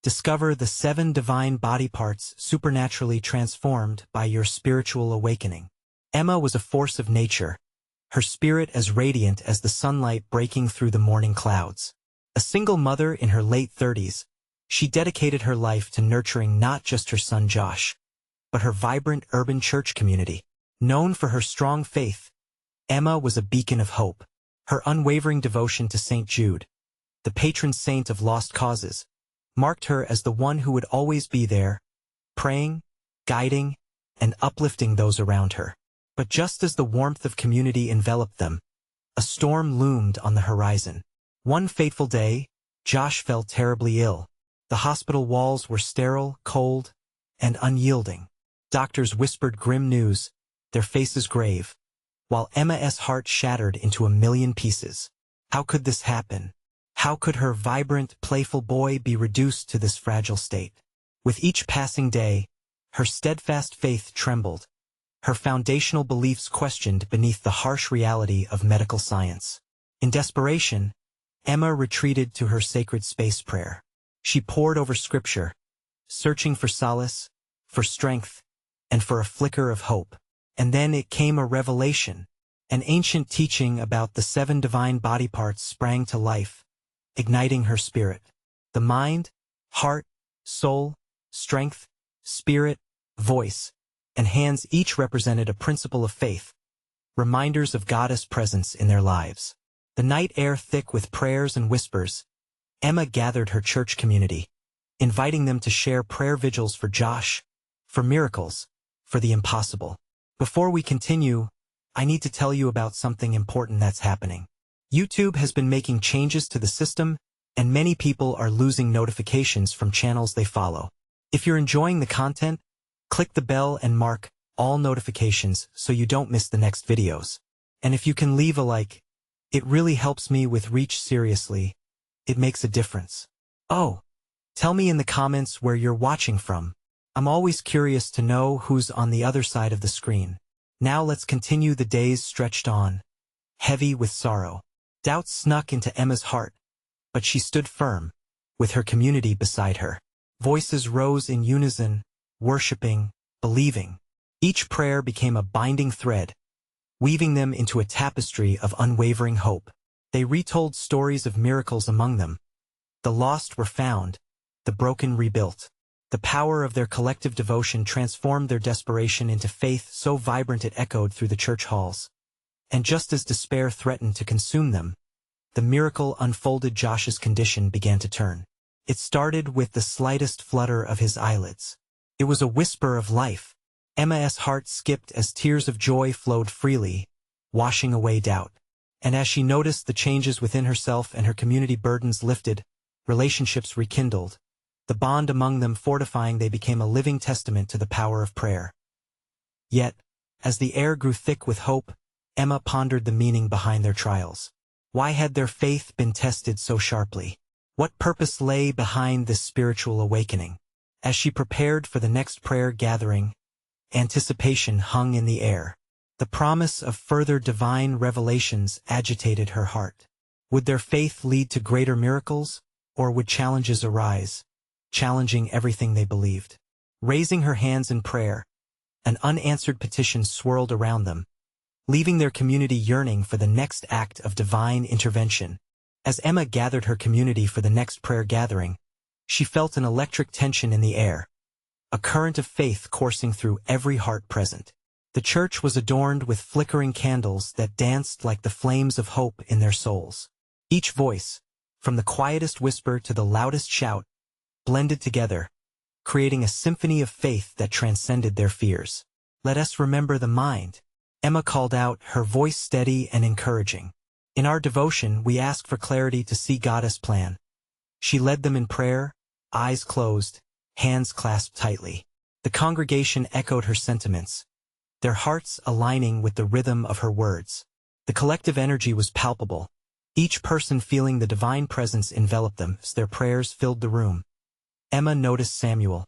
Discover the 7 divine body parts supernaturally transformed by your spiritual awakening. Emma was a force of nature, her spirit as radiant as the sunlight breaking through the morning clouds. A single mother in her late 30s, she dedicated her life to nurturing not just her son Josh, but her vibrant urban church community. Known for her strong faith, Emma was a beacon of hope. Her unwavering devotion to St. Jude, the patron saint of lost causes, marked her as the one who would always be there, praying, guiding, and uplifting those around her. But just as the warmth of community enveloped them, a storm loomed on the horizon. One fateful day, Josh fell terribly ill. The hospital walls were sterile, cold, and unyielding. Doctors whispered grim news, their faces grave, while Emma's heart shattered into a million pieces. How could this happen? How could her vibrant, playful boy be reduced to this fragile state? With each passing day, her steadfast faith trembled, her foundational beliefs questioned beneath the harsh reality of medical science. In desperation, Emma retreated to her sacred space prayer. She pored over scripture, searching for solace, for strength, and for a flicker of hope. And then it came a revelation. An ancient teaching about the 7 divine body parts sprang to life, igniting her spirit. The mind, heart, soul, strength, spirit, voice, and hands each represented a principle of faith, reminders of Goddess' presence in their lives. The night air thick with prayers and whispers, Emma gathered her church community, inviting them to share prayer vigils for Josh, for miracles, for the impossible. Before we continue, I need to tell you about something important that's happening. YouTube has been making changes to the system, and many people are losing notifications from channels they follow. If you're enjoying the content, click the bell and mark all notifications so you don't miss the next videos. And if you can leave a like, it really helps me with reach. Seriously, it makes a difference. Oh, tell me in the comments where you're watching from. I'm always curious to know who's on the other side of the screen. Now let's continue. The days stretched on, heavy with sorrow. Doubts snuck into Emma's heart, but she stood firm, with her community beside her. Voices rose in unison, worshiping, believing. Each prayer became a binding thread, weaving them into a tapestry of unwavering hope. They retold stories of miracles among them. The lost were found, the broken rebuilt. The power of their collective devotion transformed their desperation into faith so vibrant it echoed through the church halls. And just as despair threatened to consume them, the miracle unfolded. Josh's condition began to turn. It started with the slightest flutter of his eyelids. It was a whisper of life. Emma's heart skipped as tears of joy flowed freely, washing away doubt. And as she noticed the changes within herself and her community, burdens lifted, relationships rekindled, the bond among them fortifying. They became a living testament to the power of prayer. Yet, as the air grew thick with hope, Emma pondered the meaning behind their trials. Why had their faith been tested so sharply? What purpose lay behind this spiritual awakening? As she prepared for the next prayer gathering, anticipation hung in the air. The promise of further divine revelations agitated her heart. Would their faith lead to greater miracles, or would challenges arise, challenging everything they believed? Raising her hands in prayer, an unanswered petition swirled around them, leaving their community yearning for the next act of divine intervention. As Emma gathered her community for the next prayer gathering, she felt an electric tension in the air, a current of faith coursing through every heart present. The church was adorned with flickering candles that danced like the flames of hope in their souls. Each voice, from the quietest whisper to the loudest shout, blended together, creating a symphony of faith that transcended their fears. Let us remember the mind, Emma called out, her voice steady and encouraging. In our devotion, we ask for clarity to see Goddess' plan. She led them in prayer, eyes closed, hands clasped tightly. The congregation echoed her sentiments, their hearts aligning with the rhythm of her words. The collective energy was palpable, each person feeling the divine presence envelop them as their prayers filled the room. Emma noticed Samuel,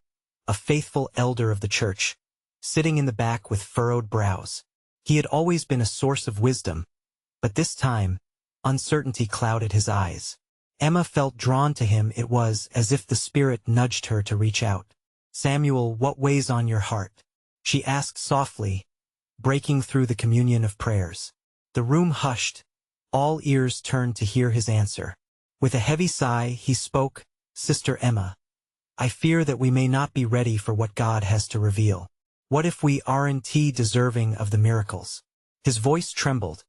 a faithful elder of the church, sitting in the back with furrowed brows. He had always been a source of wisdom, but this time, uncertainty clouded his eyes. Emma felt drawn to him. It was as if the Spirit nudged her to reach out. "Samuel, what weighs on your heart?" she asked softly, breaking through the communion of prayers. The room hushed. All ears turned to hear his answer. With a heavy sigh, he spoke, "Sister Emma, I fear that we may not be ready for what God has to reveal. What if we aren't deserving of the miracles?" His voice trembled,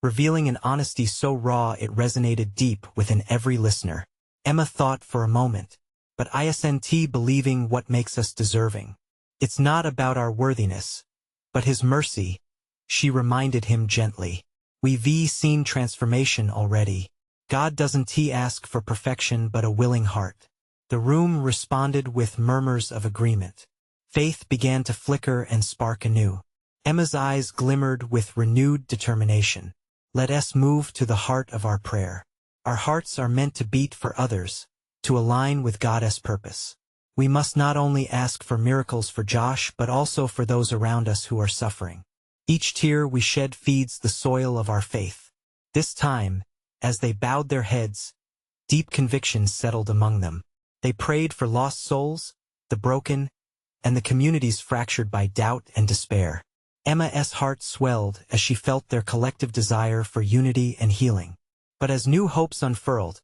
revealing an honesty so raw it resonated deep within every listener. Emma thought for a moment, "But isn't believing what makes us deserving? It's not about our worthiness, but His mercy," she reminded him gently. "We've seen transformation already. God doesn't ask for perfection but a willing heart." The room responded with murmurs of agreement. Faith began to flicker and spark anew. Emma's eyes glimmered with renewed determination. "Let us move to the heart of our prayer. Our hearts are meant to beat for others, to align with God's purpose. We must not only ask for miracles for Josh but also for those around us who are suffering. Each tear we shed feeds the soil of our faith." This time, as they bowed their heads, deep conviction settled among them. They prayed for lost souls, the broken, and the communities fractured by doubt and despair. Emma's heart swelled as she felt their collective desire for unity and healing. But as new hopes unfurled,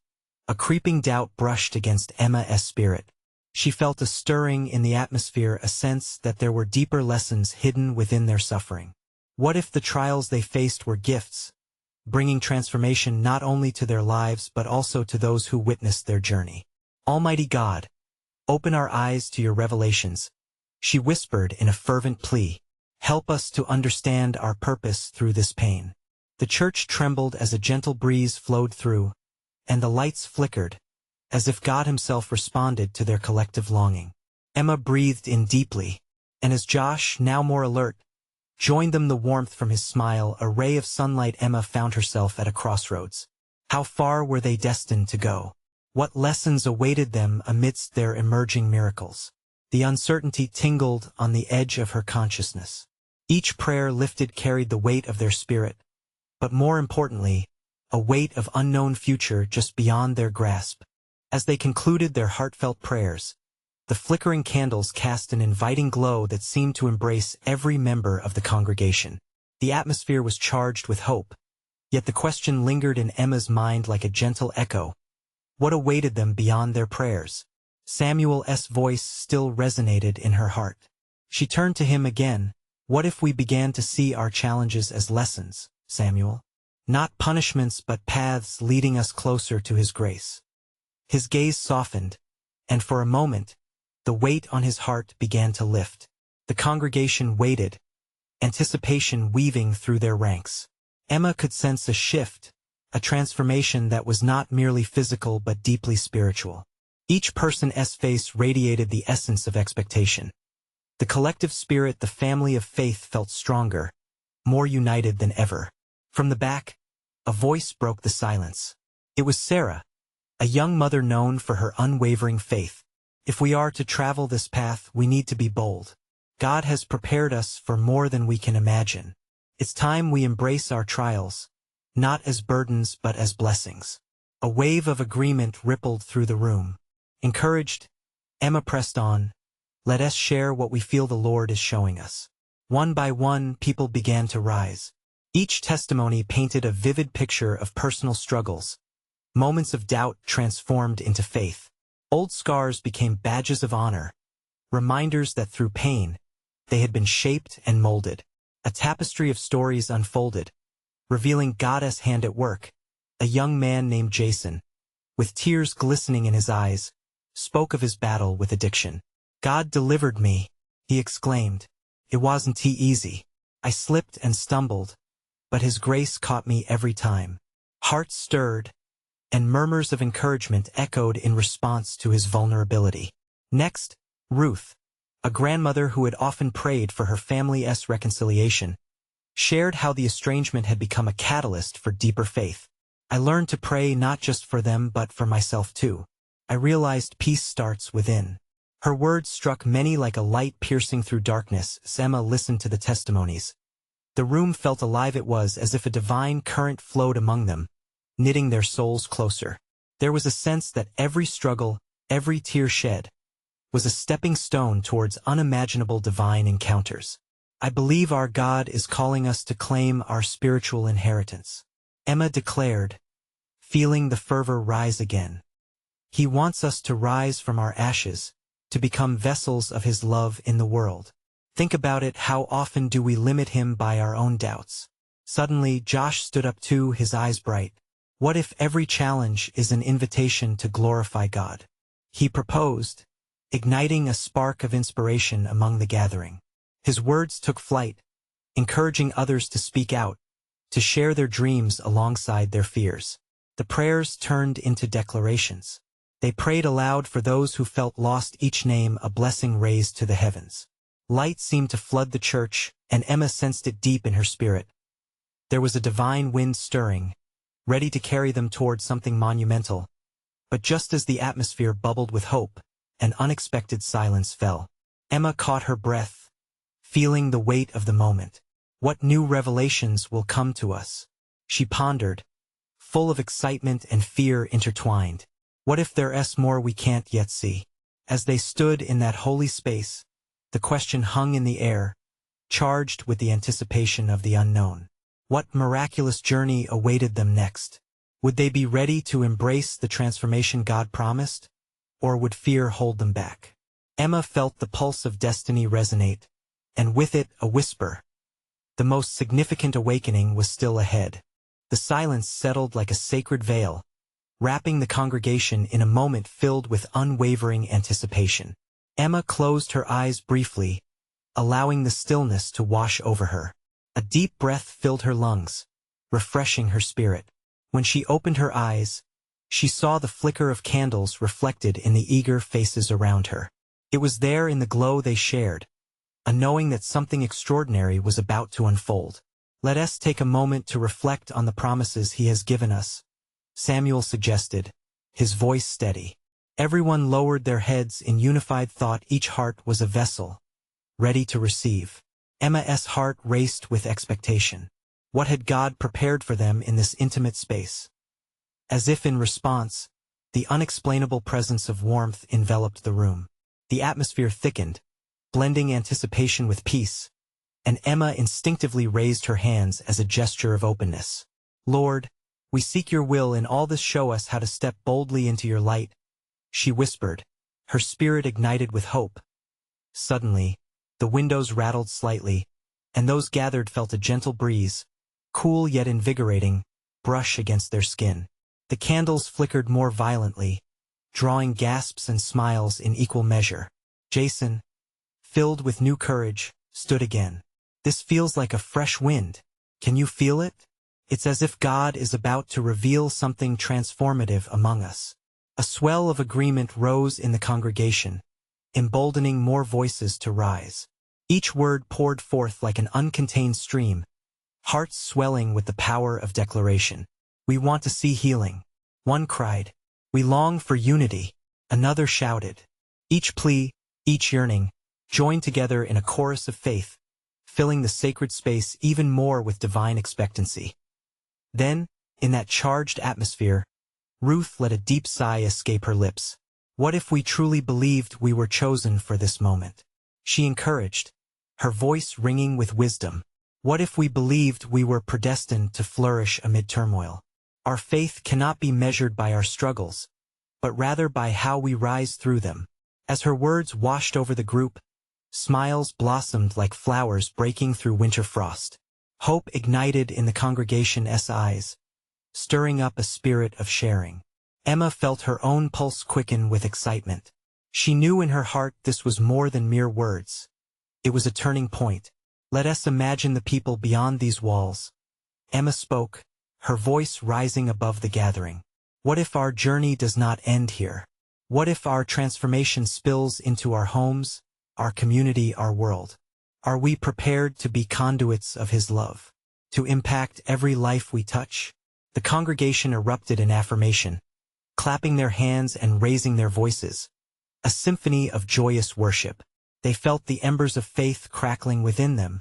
a creeping doubt brushed against Emma's spirit. She felt a stirring in the atmosphere, a sense that there were deeper lessons hidden within their suffering. What if the trials they faced were gifts, bringing transformation not only to their lives but also to those who witnessed their journey? "Almighty God, open our eyes to your revelations," she whispered in a fervent plea. "Help us to understand our purpose through this pain." The church trembled as a gentle breeze flowed through, and the lights flickered, as if God Himself responded to their collective longing. Emma breathed in deeply, and as Josh, now more alert, joined them, the warmth from his smile a ray of sunlight, Emma found herself at a crossroads. How far were they destined to go? What lessons awaited them amidst their emerging miracles? The uncertainty tingled on the edge of her consciousness. Each prayer lifted carried the weight of their spirit, but more importantly, a weight of unknown future just beyond their grasp. As they concluded their heartfelt prayers, the flickering candles cast an inviting glow that seemed to embrace every member of the congregation. The atmosphere was charged with hope, yet the question lingered in Emma's mind like a gentle echo. What awaited them beyond their prayers? Samuel's voice still resonated in her heart. She turned to him again. "What if we began to see our challenges as lessons, Samuel? Not punishments but paths leading us closer to His grace." His gaze softened, and for a moment, the weight on his heart began to lift. The congregation waited, anticipation weaving through their ranks. Emma could sense a shift, a transformation that was not merely physical but deeply spiritual. Each person's face radiated the essence of expectation. The collective spirit, the family of faith, felt stronger, more united than ever. From the back, a voice broke the silence. It was Sarah, a young mother known for her unwavering faith. "If we are to travel this path, we need to be bold. God has prepared us for more than we can imagine. It's time we embrace our trials, not as burdens but as blessings." A wave of agreement rippled through the room. Encouraged, Emma pressed on. "Let us share what we feel the Lord is showing us." One by one, people began to rise. Each testimony painted a vivid picture of personal struggles. Moments of doubt transformed into faith. Old scars became badges of honor, reminders that through pain, they had been shaped and molded. A tapestry of stories unfolded, revealing God's hand at work. A young man named Jason, with tears glistening in his eyes, spoke of his battle with addiction. "God delivered me," he exclaimed. "It wasn't easy. I slipped and stumbled, but His grace caught me every time." Hearts stirred, and murmurs of encouragement echoed in response to his vulnerability. Next, Ruth, a grandmother who had often prayed for her family's reconciliation, shared how the estrangement had become a catalyst for deeper faith. "I learned to pray not just for them but for myself too. I realized peace starts within." Her words struck many like a light piercing through darkness. As Emma listened to the testimonies, the room felt alive. It was as if a divine current flowed among them, knitting their souls closer. There was a sense that every struggle, every tear shed, was a stepping stone towards unimaginable divine encounters. I believe our God is calling us to claim our spiritual inheritance, Emma declared, feeling the fervor rise again. He wants us to rise from our ashes, to become vessels of His love in the world. Think about it, how often do we limit Him by our own doubts? Suddenly, Josh stood up too, his eyes bright. What if every challenge is an invitation to glorify God? He proposed, igniting a spark of inspiration among the gathering. His words took flight, encouraging others to speak out, to share their dreams alongside their fears. The prayers turned into declarations. They prayed aloud for those who felt lost, each name a blessing raised to the heavens. Light seemed to flood the church, and Emma sensed it deep in her spirit. There was a divine wind stirring, ready to carry them toward something monumental. But just as the atmosphere bubbled with hope, an unexpected silence fell. Emma caught her breath, feeling the weight of the moment. What new revelations will come to us? She pondered, full of excitement and fear intertwined. What if there's more we can't yet see? As they stood in that holy space, the question hung in the air, charged with the anticipation of the unknown. What miraculous journey awaited them next? Would they be ready to embrace the transformation God promised? Or would fear hold them back? Emma felt the pulse of destiny resonate, and with it a whisper. The most significant awakening was still ahead. The silence settled like a sacred veil, wrapping the congregation in a moment filled with unwavering anticipation. Emma closed her eyes briefly, allowing the stillness to wash over her. A deep breath filled her lungs, refreshing her spirit. When she opened her eyes, she saw the flicker of candles reflected in the eager faces around her. It was there in the glow they shared, a knowing that something extraordinary was about to unfold. Let us take a moment to reflect on the promises He has given us, Samuel suggested, his voice steady. Everyone lowered their heads in unified thought. Each heart was a vessel, ready to receive. Emma's heart raced with expectation. What had God prepared for them in this intimate space? As if in response, the unexplainable presence of warmth enveloped the room. The atmosphere thickened, blending anticipation with peace, and Emma instinctively raised her hands as a gesture of openness. Lord, we seek your will in all this. Show us how to step boldly into your light, she whispered, her spirit ignited with hope. Suddenly, the windows rattled slightly, and those gathered felt a gentle breeze, cool yet invigorating, brush against their skin. The candles flickered more violently, drawing gasps and smiles in equal measure. Jason, filled with new courage, stood again. This feels like a fresh wind. Can you feel it? It's as if God is about to reveal something transformative among us. A swell of agreement rose in the congregation, emboldening more voices to rise. Each word poured forth like an uncontained stream, hearts swelling with the power of declaration. We want to see healing. One cried. We long for unity. Another shouted. Each plea, each yearning, joined together in a chorus of faith, filling the sacred space even more with divine expectancy. Then, in that charged atmosphere, Ruth let a deep sigh escape her lips. What if we truly believed we were chosen for this moment? She encouraged, her voice ringing with wisdom. What if we believed we were predestined to flourish amid turmoil? Our faith cannot be measured by our struggles, but rather by how we rise through them. As her words washed over the group, smiles blossomed like flowers breaking through winter frost. Hope ignited in the congregation's eyes, stirring up a spirit of sharing. Emma felt her own pulse quicken with excitement. She knew in her heart this was more than mere words. It was a turning point. Let us imagine the people beyond these walls. Emma spoke, her voice rising above the gathering. What if our journey does not end here? What if our transformation spills into our homes, our community, our world? Are we prepared to be conduits of His love, to impact every life we touch? The congregation erupted in affirmation, clapping their hands and raising their voices, a symphony of joyous worship. They felt the embers of faith crackling within them,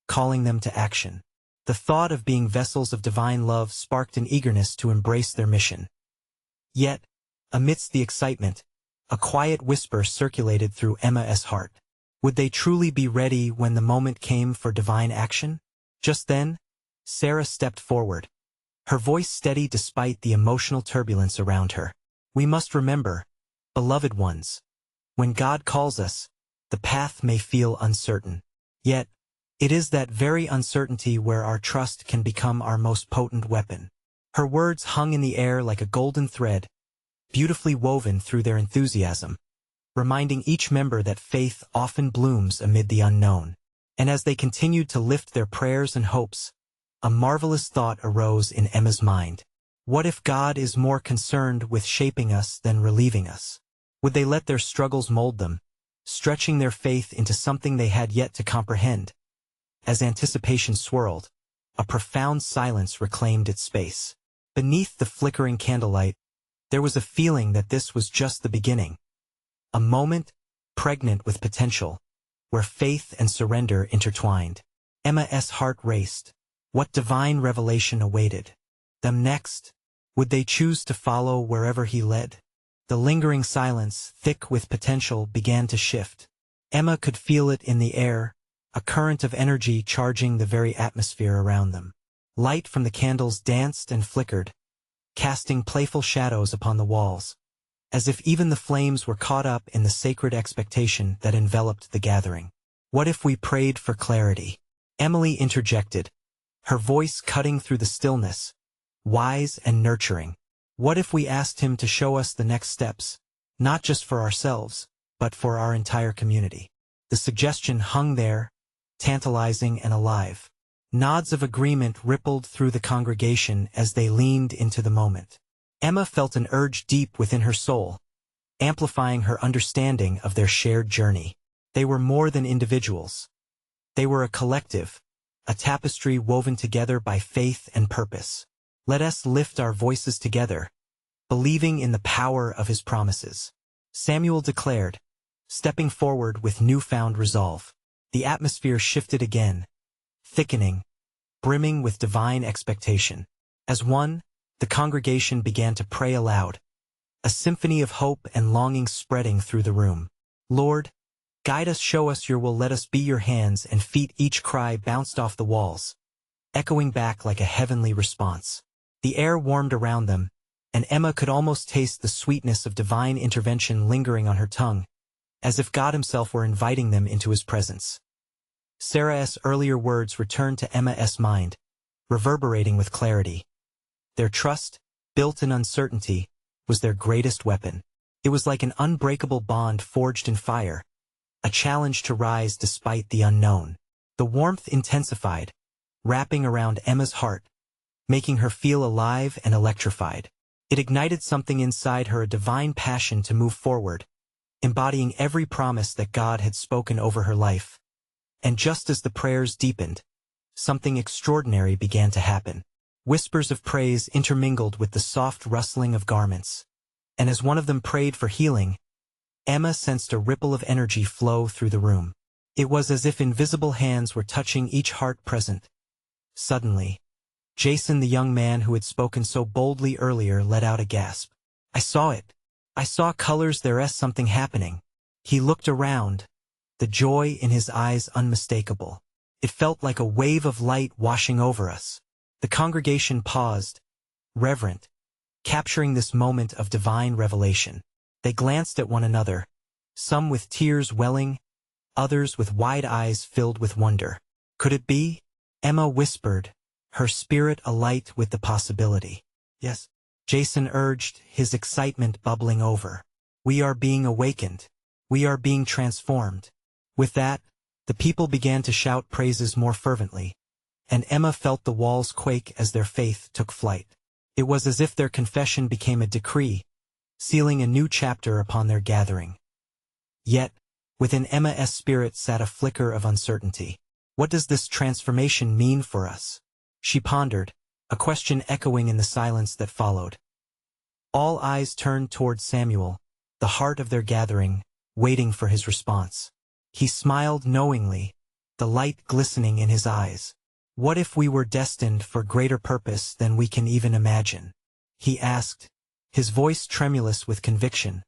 calling them to action. The thought of being vessels of divine love sparked an eagerness to embrace their mission. Yet, amidst the excitement, a quiet whisper circulated through Emma's heart. Would they truly be ready when the moment came for divine action? Just then, Sarah stepped forward, her voice steady despite the emotional turbulence around her. We must remember, beloved ones, when God calls us, the path may feel uncertain. Yet, it is that very uncertainty where our trust can become our most potent weapon. Her words hung in the air like a golden thread, beautifully woven through their enthusiasm, reminding each member that faith often blooms amid the unknown. And as they continued to lift their prayers and hopes, a marvelous thought arose in Emma's mind. What if God is more concerned with shaping us than relieving us? Would they let their struggles mold them, stretching their faith into something they had yet to comprehend? As anticipation swirled, a profound silence reclaimed its space. Beneath the flickering candlelight, there was a feeling that this was just the beginning. A moment, pregnant with potential, where faith and surrender intertwined. Emma's heart raced. What divine revelation awaited them next? Would they choose to follow wherever he led? The lingering silence, thick with potential, began to shift. Emma could feel it in the air, a current of energy charging the very atmosphere around them. Light from the candles danced and flickered, casting playful shadows upon the walls, as if even the flames were caught up in the sacred expectation that enveloped the gathering. What if we prayed for clarity? Emily interjected, her voice cutting through the stillness, wise and nurturing. What if we asked him to show us the next steps, not just for ourselves, but for our entire community? The suggestion hung there, tantalizing and alive. Nods of agreement rippled through the congregation as they leaned into the moment. Emma felt an urge deep within her soul, amplifying her understanding of their shared journey. They were more than individuals. They were a collective, a tapestry woven together by faith and purpose. Let us lift our voices together, believing in the power of his promises, Samuel declared, stepping forward with newfound resolve. The atmosphere shifted again, thickening, brimming with divine expectation. As one, the congregation began to pray aloud, a symphony of hope and longing spreading through the room. Lord, guide us, show us your will, let us be your hands and feet. Each cry bounced off the walls, echoing back like a heavenly response. The air warmed around them, and Emma could almost taste the sweetness of divine intervention lingering on her tongue, as if God himself were inviting them into his presence. Sarah's earlier words returned to Emma's mind, reverberating with clarity. Their trust, built in uncertainty, was their greatest weapon. It was like an unbreakable bond forged in fire, a challenge to rise despite the unknown. The warmth intensified, wrapping around Emma's heart, making her feel alive and electrified. It ignited something inside her, a divine passion to move forward, embodying every promise that God had spoken over her life. And just as the prayers deepened, something extraordinary began to happen. Whispers of praise intermingled with the soft rustling of garments. And as one of them prayed for healing, Emma sensed a ripple of energy flow through the room. It was as if invisible hands were touching each heart present. Suddenly, Jason, the young man who had spoken so boldly earlier, let out a gasp. I saw it. I saw colors, there's something happening. He looked around, the joy in his eyes unmistakable. It felt like a wave of light washing over us. The congregation paused, reverent, capturing this moment of divine revelation. They glanced at one another, some with tears welling, others with wide eyes filled with wonder. Could it be? Emma whispered, her spirit alight with the possibility. Yes, Jason urged, his excitement bubbling over. We are being awakened. We are being transformed. With that, the people began to shout praises more fervently, and Emma felt the walls quake as their faith took flight. It was as if their confession became a decree, sealing a new chapter upon their gathering. Yet, within Emma's spirit sat a flicker of uncertainty. What does this transformation mean for us? She pondered, a question echoing in the silence that followed. All eyes turned toward Samuel, the heart of their gathering, waiting for his response. He smiled knowingly, the light glistening in his eyes. What if we were destined for greater purpose than we can even imagine? He asked, his voice tremulous with conviction.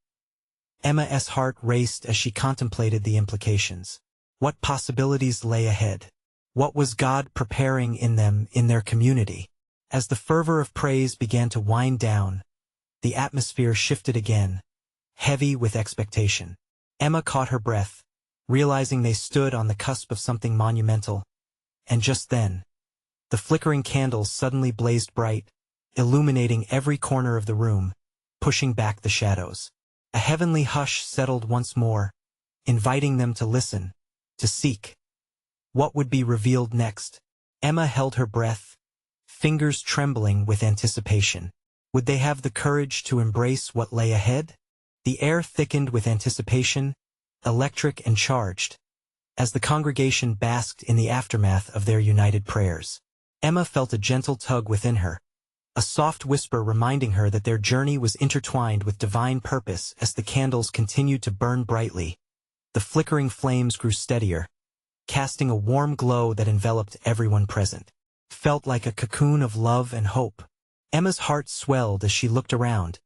Emma's heart raced as she contemplated the implications. What possibilities lay ahead? What was God preparing in them, in their community? As the fervor of praise began to wind down, the atmosphere shifted again, heavy with expectation. Emma caught her breath, realizing they stood on the cusp of something monumental. And just then, the flickering candles suddenly blazed bright, illuminating every corner of the room, pushing back the shadows. A heavenly hush settled once more, inviting them to listen, to seek. What would be revealed next? Emma held her breath, fingers trembling with anticipation. Would they have the courage to embrace what lay ahead? The air thickened with anticipation, electric and charged, as the congregation basked in the aftermath of their united prayers. Emma felt a gentle tug within her, a soft whisper reminding her that their journey was intertwined with divine purpose. As the candles continued to burn brightly, the flickering flames grew steadier, casting a warm glow that enveloped everyone present. Felt like a cocoon of love and hope. Emma's heart swelled as she looked around,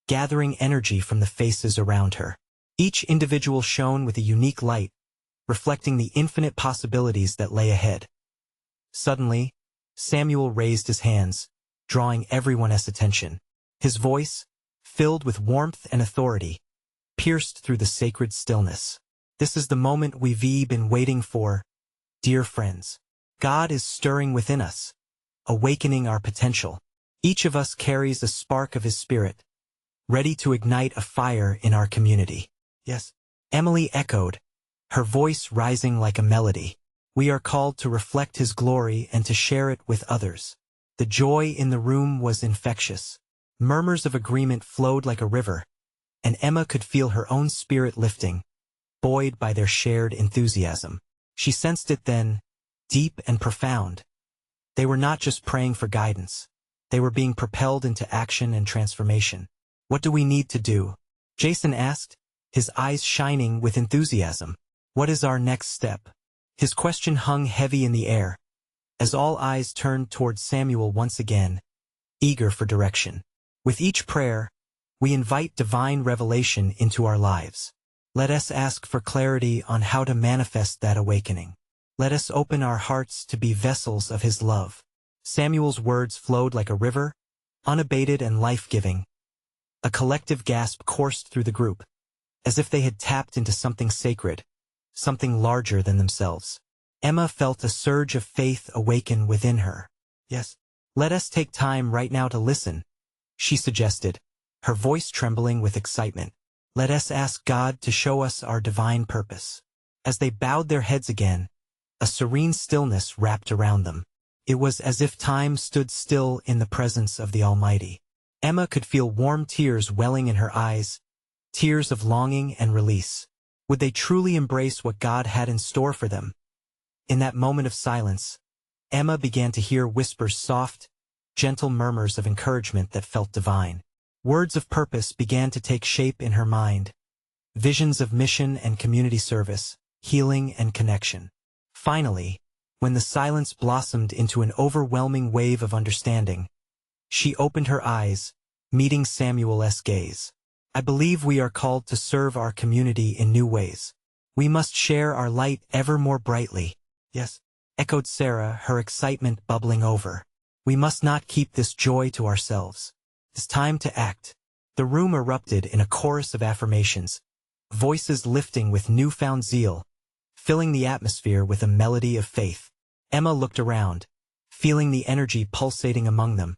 gathering energy from the faces around her. Each individual shone with a unique light, reflecting the infinite possibilities that lay ahead. Suddenly, Samuel raised his hands, drawing everyone's attention. His voice, filled with warmth and authority, pierced through the sacred stillness. This is the moment we've been waiting for, dear friends. God is stirring within us, awakening our potential. Each of us carries a spark of his spirit, ready to ignite a fire in our community. Yes, Emily echoed, her voice rising like a melody. We are called to reflect his glory and to share it with others. The joy in the room was infectious. Murmurs of agreement flowed like a river, and Emma could feel her own spirit lifting, buoyed by their shared enthusiasm. She sensed it then, deep and profound. They were not just praying for guidance. They were being propelled into action and transformation. What do we need to do? Jason asked, his eyes shining with enthusiasm. What is our next step? His question hung heavy in the air, as all eyes turned toward Samuel once again, eager for direction. With each prayer, we invite divine revelation into our lives. Let us ask for clarity on how to manifest that awakening. Let us open our hearts to be vessels of his love. Samuel's words flowed like a river, unabated and life-giving. A collective gasp coursed through the group, as if they had tapped into something sacred, something larger than themselves. Emma felt a surge of faith awaken within her. Yes, let us take time right now to listen, she suggested, her voice trembling with excitement. Let us ask God to show us our divine purpose. As they bowed their heads again, a serene stillness wrapped around them. It was as if time stood still in the presence of the Almighty. Emma could feel warm tears welling in her eyes, tears of longing and release. Would they truly embrace what God had in store for them? In that moment of silence, Emma began to hear whispers, soft, gentle murmurs of encouragement that felt divine. Words of purpose began to take shape in her mind, visions of mission and community service, healing and connection. Finally, when the silence blossomed into an overwhelming wave of understanding, she opened her eyes, meeting Samuel's gaze. I believe we are called to serve our community in new ways. We must share our light ever more brightly. Yes, echoed Sarah, her excitement bubbling over. We must not keep this joy to ourselves. It's time to act. The room erupted in a chorus of affirmations, voices lifting with newfound zeal, filling the atmosphere with a melody of faith. Emma looked around, feeling the energy pulsating among them,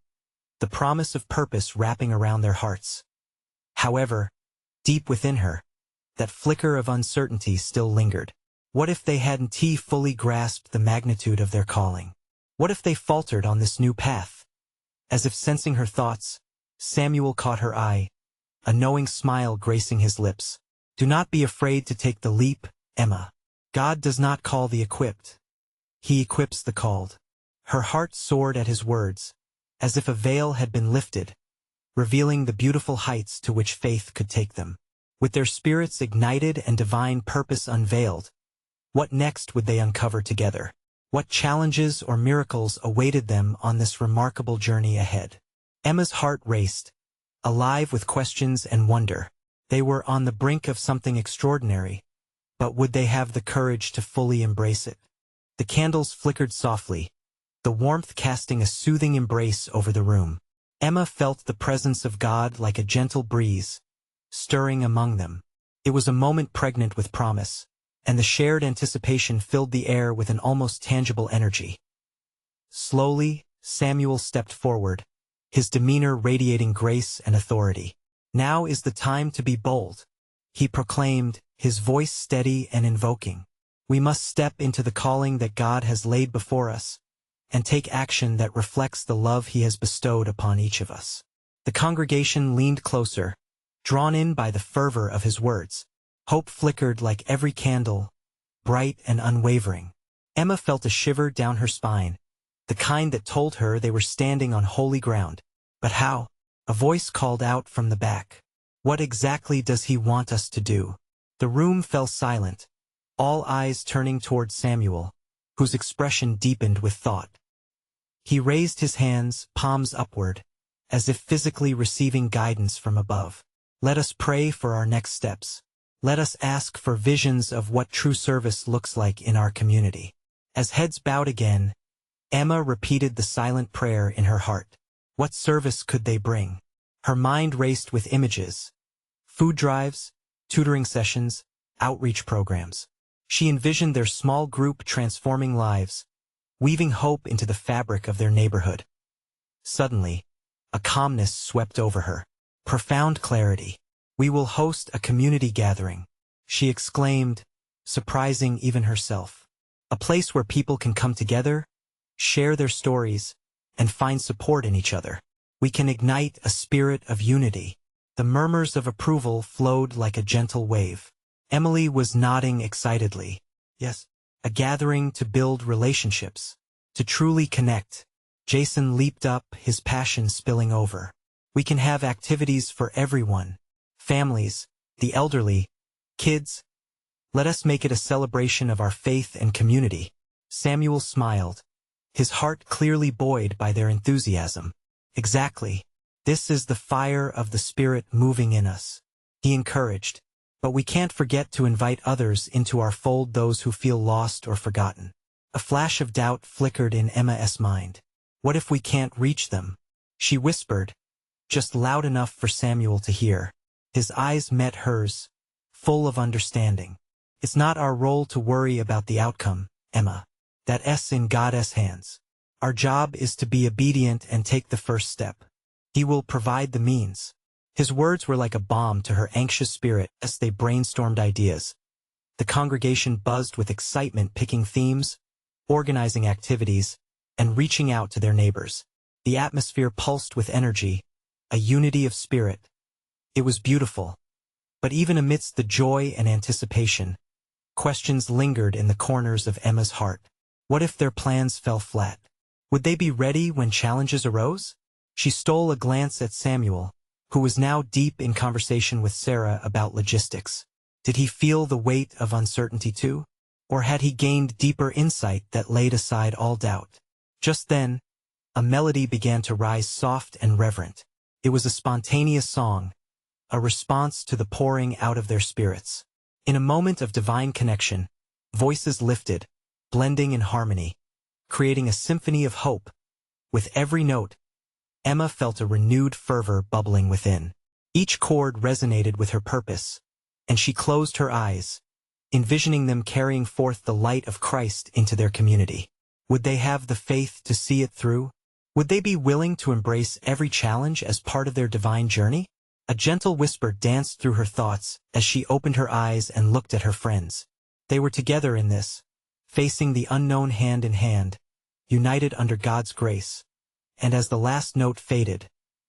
the promise of purpose wrapping around their hearts. However, deep within her, that flicker of uncertainty still lingered. What if they hadn't fully grasped the magnitude of their calling? What if they faltered on this new path? As if sensing her thoughts, Samuel caught her eye, a knowing smile gracing his lips. Do not be afraid to take the leap, Emma. God does not call the equipped. He equips the called. Her heart soared at his words, as if a veil had been lifted, revealing the beautiful heights to which faith could take them. With their spirits ignited and divine purpose unveiled, what next would they uncover together? What challenges or miracles awaited them on this remarkable journey ahead? Emma's heart raced, alive with questions and wonder. They were on the brink of something extraordinary, but would they have the courage to fully embrace it? The candles flickered softly, the warmth casting a soothing embrace over the room. Emma felt the presence of God like a gentle breeze, stirring among them. It was a moment pregnant with promise, and the shared anticipation filled the air with an almost tangible energy. Slowly, Samuel stepped forward, his demeanor radiating grace and authority. "Now is the time to be bold," he proclaimed, his voice steady and invoking. "We must step into the calling that God has laid before us, and take action that reflects the love he has bestowed upon each of us." The congregation leaned closer, drawn in by the fervor of his words. Hope flickered like every candle, bright and unwavering. Emma felt a shiver down her spine, the kind that told her they were standing on holy ground. "But how?" A voice called out from the back. "What exactly does he want us to do?" The room fell silent, all eyes turning toward Samuel, whose expression deepened with thought. He raised his hands, palms upward, as if physically receiving guidance from above. "Let us pray for our next steps. Let us ask for visions of what true service looks like in our community." As heads bowed again, Emma repeated the silent prayer in her heart. What service could they bring? Her mind raced with images. Food drives, tutoring sessions, outreach programs. She envisioned their small group transforming lives, weaving hope into the fabric of their neighborhood. Suddenly, a calmness swept over her. Profound clarity. "We will host a community gathering," she exclaimed, surprising even herself. "A place where people can come together, share their stories, and find support in each other. We can ignite a spirit of unity." The murmurs of approval flowed like a gentle wave. Emily was nodding excitedly. Yes, a gathering to build relationships, to truly connect. Jason leaped up, his passion spilling over. "We can have activities for everyone. Families, the elderly, kids. Let us make it a celebration of our faith and community." Samuel smiled, his heart clearly buoyed by their enthusiasm. "Exactly. This is the fire of the Spirit moving in us," he encouraged. "But we can't forget to invite others into our fold, those who feel lost or forgotten." A flash of doubt flickered in Emma's mind. "What if we can't reach them?" she whispered, just loud enough for Samuel to hear. His eyes met hers, full of understanding. "It's not our role to worry about the outcome, Emma. That's in God's hands. Our job is to be obedient and take the first step. He will provide the means." His words were like a balm to her anxious spirit as they brainstormed ideas. The congregation buzzed with excitement, picking themes, organizing activities, and reaching out to their neighbors. The atmosphere pulsed with energy, a unity of spirit. It was beautiful. But even amidst the joy and anticipation, questions lingered in the corners of Emma's heart. What if their plans fell flat? Would they be ready when challenges arose? She stole a glance at Samuel, who was now deep in conversation with Sarah about logistics. Did he feel the weight of uncertainty too? Or had he gained deeper insight that laid aside all doubt? Just then, a melody began to rise, soft and reverent. It was a spontaneous song, a response to the pouring out of their spirits. In a moment of divine connection, voices lifted, blending in harmony, creating a symphony of hope. With every note, Emma felt a renewed fervor bubbling within. Each chord resonated with her purpose, and she closed her eyes, envisioning them carrying forth the light of Christ into their community. Would they have the faith to see it through? Would they be willing to embrace every challenge as part of their divine journey? A gentle whisper danced through her thoughts as she opened her eyes and looked at her friends. They were together in this, facing the unknown hand in hand, united under God's grace. And as the last note faded,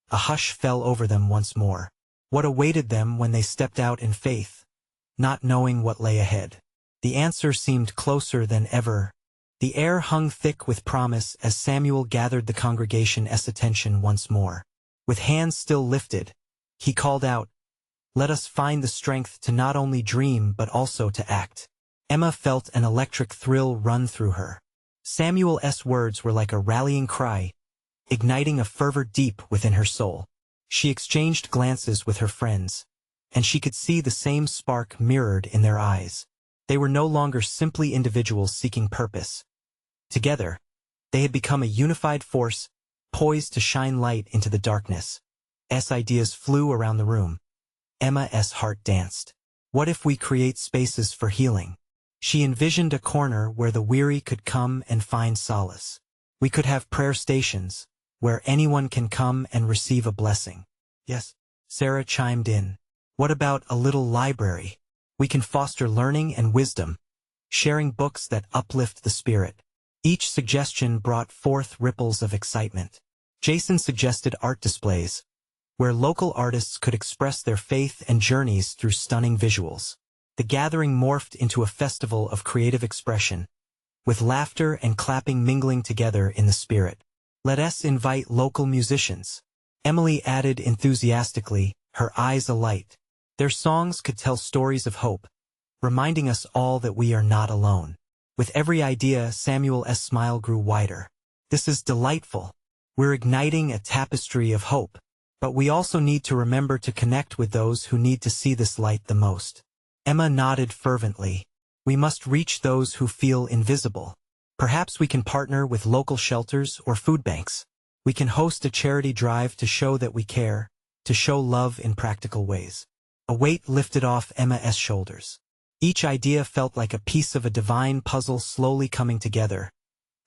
a hush fell over them once more. What awaited them when they stepped out in faith, not knowing what lay ahead? The answer seemed closer than ever. The air hung thick with promise as Samuel gathered the congregation's attention once more. With hands still lifted, he called out, "Let us find the strength to not only dream but also to act." Emma felt an electric thrill run through her. Samuel's words were like a rallying cry, igniting a fervor deep within her soul. She exchanged glances with her friends, and she could see the same spark mirrored in their eyes. They were no longer simply individuals seeking purpose. Together, they had become a unified force, poised to shine light into the darkness. Ideas flew around the room. Emma's heart danced. What if we create spaces for healing? She envisioned a corner where the weary could come and find solace. We could have prayer stations, where anyone can come and receive a blessing. Yes, Sarah chimed in. What about a little library? We can foster learning and wisdom, sharing books that uplift the spirit. Each suggestion brought forth ripples of excitement. Jason suggested art displays, where local artists could express their faith and journeys through stunning visuals. The gathering morphed into a festival of creative expression, with laughter and clapping mingling together in the spirit. Let us invite local musicians, Emily added enthusiastically, her eyes alight. Their songs could tell stories of hope, reminding us all that we are not alone. With every idea, Samuel's smile grew wider. This is delightful. We're igniting a tapestry of hope. But we also need to remember to connect with those who need to see this light the most. Emma nodded fervently. We must reach those who feel invisible. Perhaps we can partner with local shelters or food banks. We can host a charity drive to show that we care, to show love in practical ways. A weight lifted off Emma's shoulders. Each idea felt like a piece of a divine puzzle slowly coming together,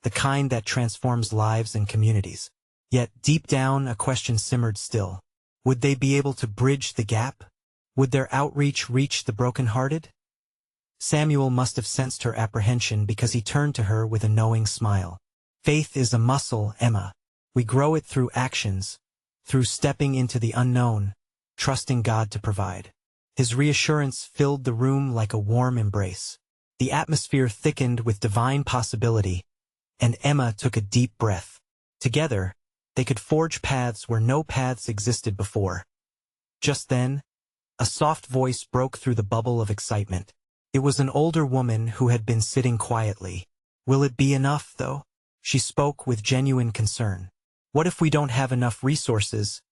the kind that transforms lives and communities. Yet, deep down, a question simmered still. Would they be able to bridge the gap? Would their outreach reach the brokenhearted? Samuel must have sensed her apprehension because he turned to her with a knowing smile. Faith is a muscle, Emma. We grow it through actions, through stepping into the unknown, trusting God to provide. His reassurance filled the room like a warm embrace. The atmosphere thickened with divine possibility, and Emma took a deep breath. Together, they could forge paths where no paths existed before. Just then, a soft voice broke through the bubble of excitement. It was an older woman who had been sitting quietly. Will it be enough, though? She spoke with genuine concern. What if we don't have enough resources,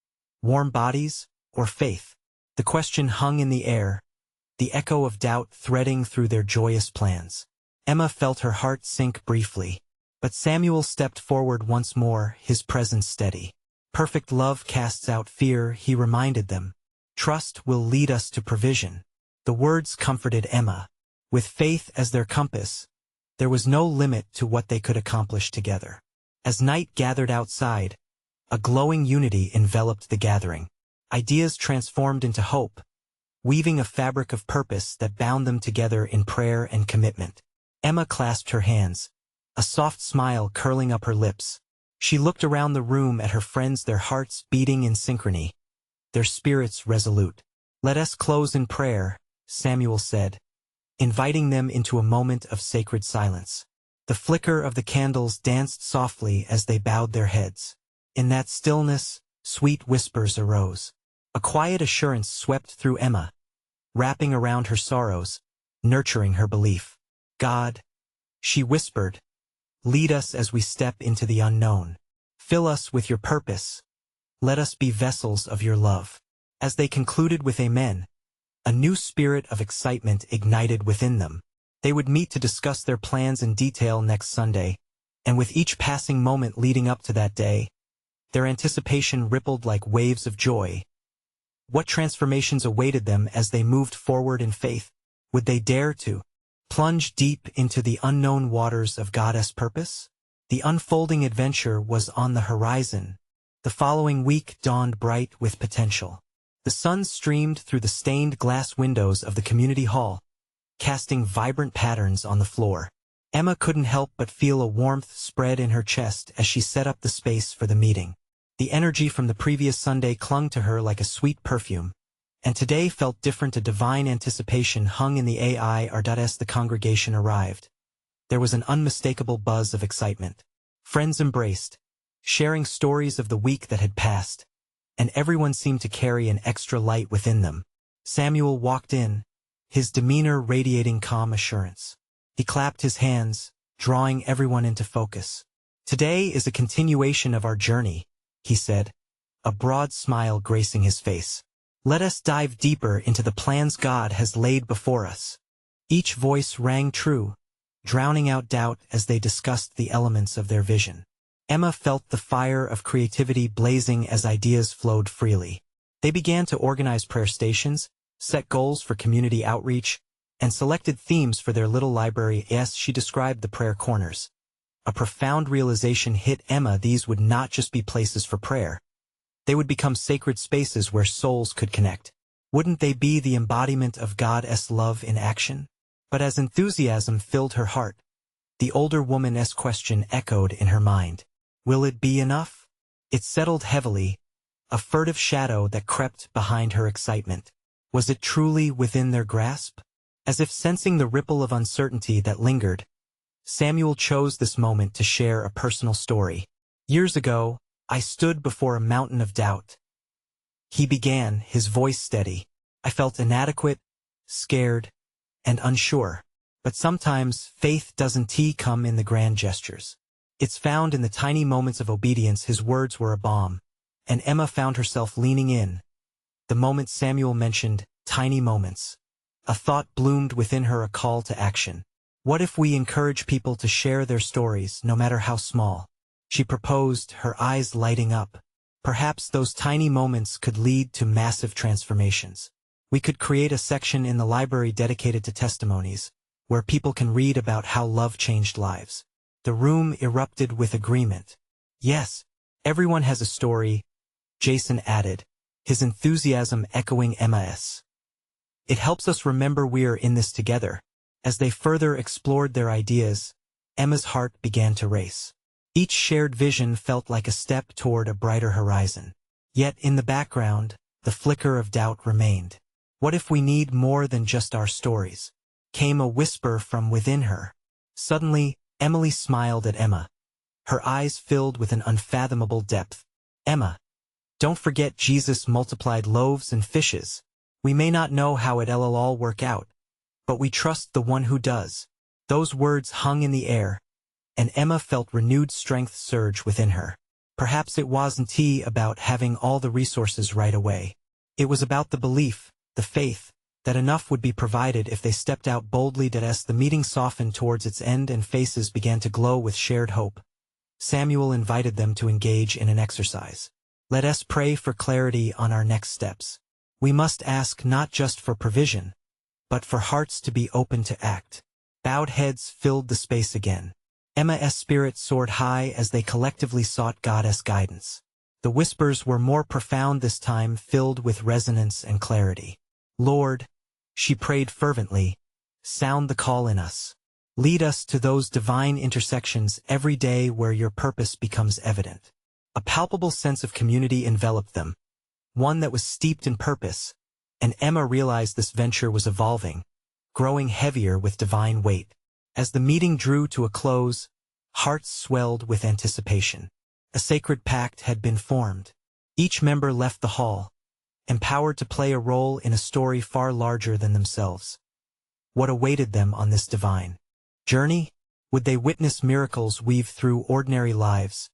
warm bodies, or faith? The question hung in the air, the echo of doubt threading through their joyous plans. Emma felt her heart sink briefly. But Samuel stepped forward once more, his presence steady. Perfect love casts out fear, he reminded them. Trust will lead us to provision. The words comforted Emma. With faith as their compass, there was no limit to what they could accomplish together. As night gathered outside, a glowing unity enveloped the gathering. Ideas transformed into hope, weaving a fabric of purpose that bound them together in prayer and commitment. Emma clasped her hands, a soft smile curling up her lips. She looked around the room at her friends, their hearts beating in synchrony, their spirits resolute. Let us close in prayer, Samuel said, inviting them into a moment of sacred silence. The flicker of the candles danced softly as they bowed their heads. In that stillness, sweet whispers arose. A quiet assurance swept through Emma, wrapping around her sorrows, nurturing her belief. God, she whispered, lead us as we step into the unknown. Fill us with your purpose. Let us be vessels of your love. As they concluded with amen, a new spirit of excitement ignited within them. They would meet to discuss their plans in detail next Sunday, and with each passing moment leading up to that day, their anticipation rippled like waves of joy. What transformations awaited them as they moved forward in faith? Would they dare to plunge deep into the unknown waters of God's purpose? The unfolding adventure was on the horizon. The following week dawned bright with potential. The sun streamed through the stained glass windows of the community hall, casting vibrant patterns on the floor. Emma couldn't help but feel a warmth spread in her chest as she set up the space for the meeting. The energy from the previous Sunday clung to her like a sweet perfume, and today felt different. A divine anticipation hung in the air as the congregation arrived. There was an unmistakable buzz of excitement. Friends embraced, sharing stories of the week that had passed, and everyone seemed to carry an extra light within them. Samuel walked in, his demeanor radiating calm assurance. He clapped his hands, drawing everyone into focus. Today is a continuation of our journey, he said, a broad smile gracing his face. Let us dive deeper into the plans God has laid before us. Each voice rang true, drowning out doubt as they discussed the elements of their vision. Emma felt the fire of creativity blazing as ideas flowed freely. They began to organize prayer stations, set goals for community outreach, and selected themes for their little library as she described the prayer corners. A profound realization hit Emma: these would not just be places for prayer. They would become sacred spaces where souls could connect. Wouldn't they be the embodiment of God's love in action? But as enthusiasm filled her heart, the older woman's question echoed in her mind. Will it be enough? It settled heavily, a furtive shadow that crept behind her excitement. Was it truly within their grasp? As if sensing the ripple of uncertainty that lingered, Samuel chose this moment to share a personal story. Years ago, I stood before a mountain of doubt. He began, his voice steady. I felt inadequate, scared, and unsure. But sometimes faith doesn't come in the grand gestures. It's found in the tiny moments of obedience. His words were a balm, and Emma found herself leaning in. The moment Samuel mentioned tiny moments, a thought bloomed within her, a call to action. What if we encourage people to share their stories, no matter how small? She proposed, her eyes lighting up. Perhaps those tiny moments could lead to massive transformations. We could create a section in the library dedicated to testimonies, where people can read about how love changed lives. The room erupted with agreement. Yes, everyone has a story, Jason added, his enthusiasm echoing Emma's. It helps us remember we're in this together. As they further explored their ideas, Emma's heart began to race. Each shared vision felt like a step toward a brighter horizon. Yet in the background, the flicker of doubt remained. What if we need more than just our stories? Came a whisper from within her. Suddenly, Emily smiled at Emma. Her eyes filled with an unfathomable depth. Emma, don't forget Jesus multiplied loaves and fishes. We may not know how it'll all work out, but we trust the one who does. Those words hung in the air, and Emma felt renewed strength surge within her. Perhaps it wasn't about having all the resources right away. It was about the belief, the faith, that enough would be provided if they stepped out boldly. As the meeting softened towards its end and faces began to glow with shared hope, Samuel invited them to engage in an exercise. Let us pray for clarity on our next steps. We must ask not just for provision, but for hearts to be open to act. Bowed heads filled the space again. Emma's spirit soared high as they collectively sought God's guidance. The whispers were more profound this time, filled with resonance and clarity. Lord, she prayed fervently, sound the call in us. Lead us to those divine intersections every day where your purpose becomes evident. A palpable sense of community enveloped them, one that was steeped in purpose, and Emma realized this venture was evolving, growing heavier with divine weight. As the meeting drew to a close, hearts swelled with anticipation. A sacred pact had been formed. Each member left the hall, empowered to play a role in a story far larger than themselves. What awaited them on this divine journey? Would they witness miracles weave through ordinary lives,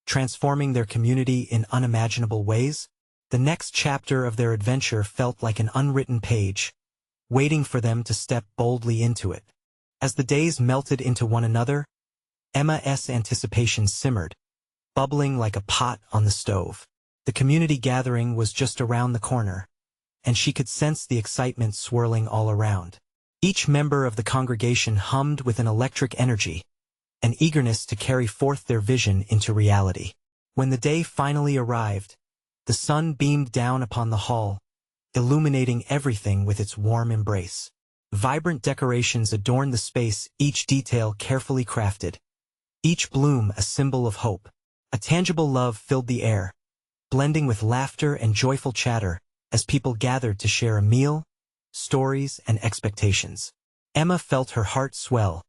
transforming their community in unimaginable ways? The next chapter of their adventure felt like an unwritten page, waiting for them to step boldly into it. As the days melted into one another, Emma's anticipation simmered, bubbling like a pot on the stove. The community gathering was just around the corner, and she could sense the excitement swirling all around. Each member of the congregation hummed with an electric energy, an eagerness to carry forth their vision into reality. When the day finally arrived, the sun beamed down upon the hall, illuminating everything with its warm embrace. Vibrant decorations adorned the space, each detail carefully crafted, each bloom a symbol of hope. A tangible love filled the air, blending with laughter and joyful chatter as people gathered to share a meal, stories, and expectations. Emma felt her heart swell.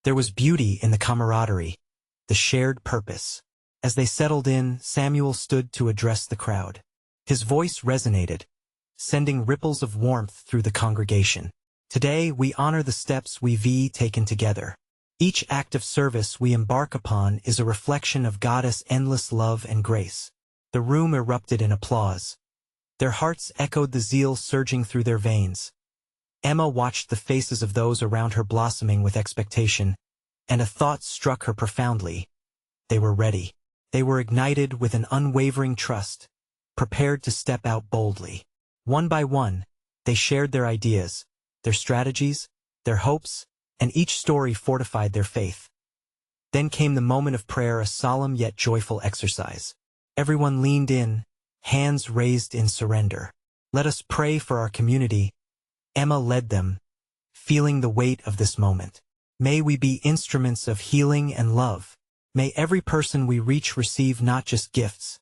There was beauty in the camaraderie, the shared purpose. As they settled in, Samuel stood to address the crowd. His voice resonated, sending ripples of warmth through the congregation. Today, we honor the steps we've taken together. Each act of service we embark upon is a reflection of God's endless love and grace. The room erupted in applause. Their hearts echoed the zeal surging through their veins. Emma watched the faces of those around her blossoming with expectation, and a thought struck her profoundly. They were ready. They were ignited with an unwavering trust, prepared to step out boldly. One by one, they shared their ideas, their strategies, their hopes, and each story fortified their faith. Then came the moment of prayer, a solemn yet joyful exercise. Everyone leaned in, hands raised in surrender. "Let us pray for our community." Emma led them, feeling the weight of this moment. "May we be instruments of healing and love. May every person we reach receive not just gifts,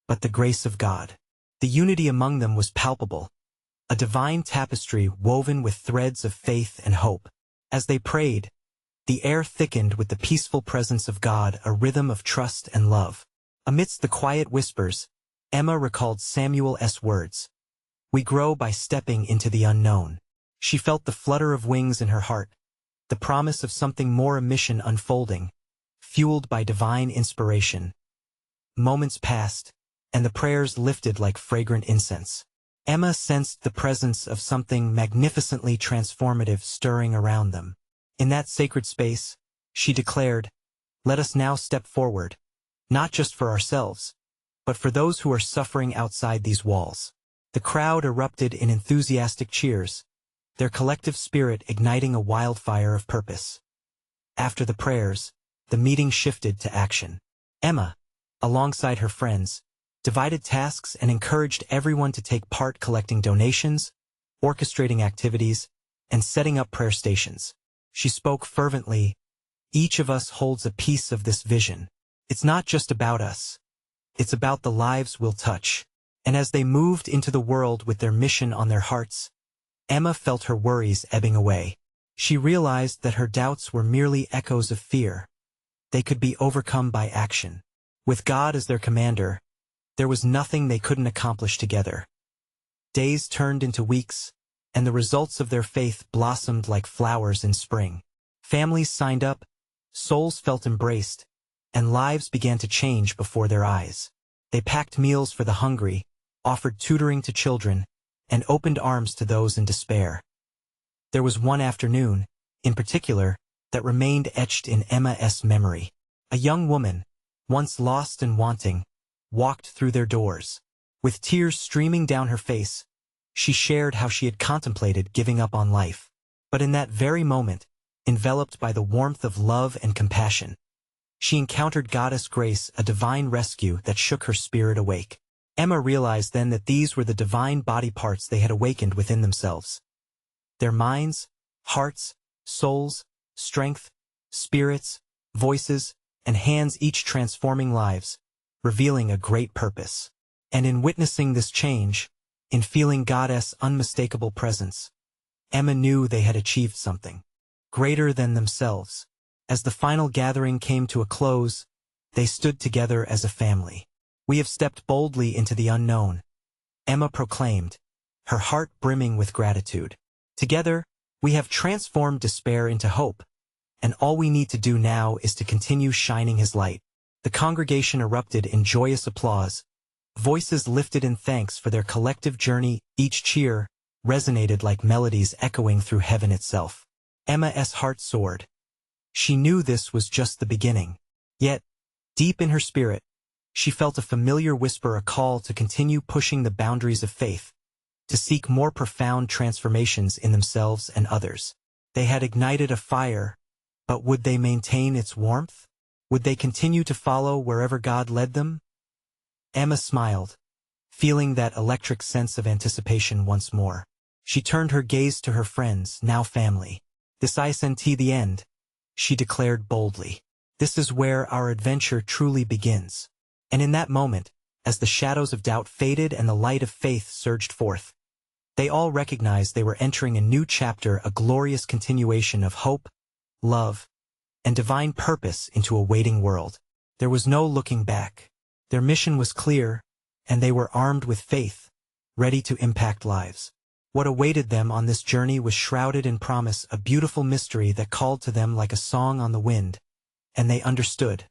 but the grace of God." The unity among them was palpable, a divine tapestry woven with threads of faith and hope. As they prayed, the air thickened with the peaceful presence of God, a rhythm of trust and love. Amidst the quiet whispers, Emma recalled Samuel's words, "We grow by stepping into the unknown." She felt the flutter of wings in her heart, the promise of something more, a mission unfolding, fueled by divine inspiration. Moments passed, and the prayers lifted like fragrant incense. Emma sensed the presence of something magnificently transformative stirring around them. In that sacred space, she declared, "Let us now step forward, not just for ourselves, but for those who are suffering outside these walls." The crowd erupted in enthusiastic cheers, their collective spirit igniting a wildfire of purpose. After the prayers, the meeting shifted to action. Emma, alongside her friends, divided tasks and encouraged everyone to take part, collecting donations, orchestrating activities, and setting up prayer stations. She spoke fervently, "Each of us holds a piece of this vision. It's not just about us. It's about the lives we'll touch." And as they moved into the world with their mission on their hearts, Emma felt her worries ebbing away. She realized that her doubts were merely echoes of fear. They could be overcome by action. With God as their commander, there was nothing they couldn't accomplish together. Days turned into weeks, and the results of their faith blossomed like flowers in spring. Families signed up, souls felt embraced, and lives began to change before their eyes. They packed meals for the hungry, offered tutoring to children, and opened arms to those in despair. There was one afternoon, in particular, that remained etched in Emma's memory. A young woman, once lost and wanting, walked through their doors. With tears streaming down her face, she shared how she had contemplated giving up on life. But in that very moment, enveloped by the warmth of love and compassion, she encountered Goddess Grace, a divine rescue that shook her spirit awake. Emma realized then that these were the divine body parts they had awakened within themselves. Their minds, hearts, souls, strength, spirits, voices, and hands, each transforming lives, revealing a great purpose. And in witnessing this change, in feeling God's unmistakable presence, Emma knew they had achieved something greater than themselves. As the final gathering came to a close, they stood together as a family. "We have stepped boldly into the unknown," Emma proclaimed, her heart brimming with gratitude. "Together, we have transformed despair into hope, and all we need to do now is to continue shining His light." The congregation erupted in joyous applause, voices lifted in thanks for their collective journey. Each cheer resonated like melodies echoing through heaven itself. Emma's heart soared. She knew this was just the beginning. Yet, deep in her spirit, she felt a familiar whisper, a call to continue pushing the boundaries of faith, to seek more profound transformations in themselves and others. They had ignited a fire, but would they maintain its warmth? Would they continue to follow wherever God led them? Emma smiled, feeling that electric sense of anticipation once more. She turned her gaze to her friends, now family. "This isn't the end," she declared boldly. "This is where our adventure truly begins." And in that moment, as the shadows of doubt faded and the light of faith surged forth, they all recognized they were entering a new chapter, a glorious continuation of hope, love, and divine purpose into a waiting world. There was no looking back. Their mission was clear, and they were armed with faith, ready to impact lives. What awaited them on this journey was shrouded in promise, a beautiful mystery that called to them like a song on the wind, and they understood.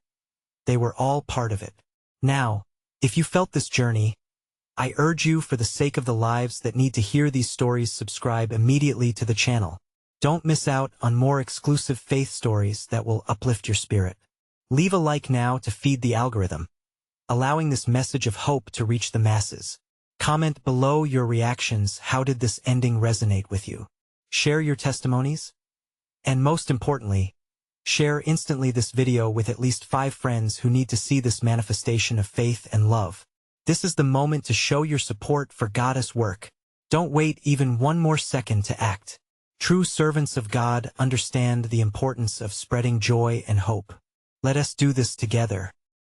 They were all part of it. Now, If you felt this journey, I urge you, for the sake of the lives that need to hear these stories, subscribe immediately to the channel. Don't miss out on more exclusive faith stories that will uplift your spirit. Leave a like now to feed the algorithm, allowing this message of hope to reach the masses. Comment below your reactions. How did this ending resonate with you? Share your testimonies. And most importantly, share instantly this video with at least 5 friends who need to see this manifestation of faith and love. This is the moment to show your support for God's work. Don't wait even one more second to act. True servants of God understand the importance of spreading joy and hope. Let us do this together.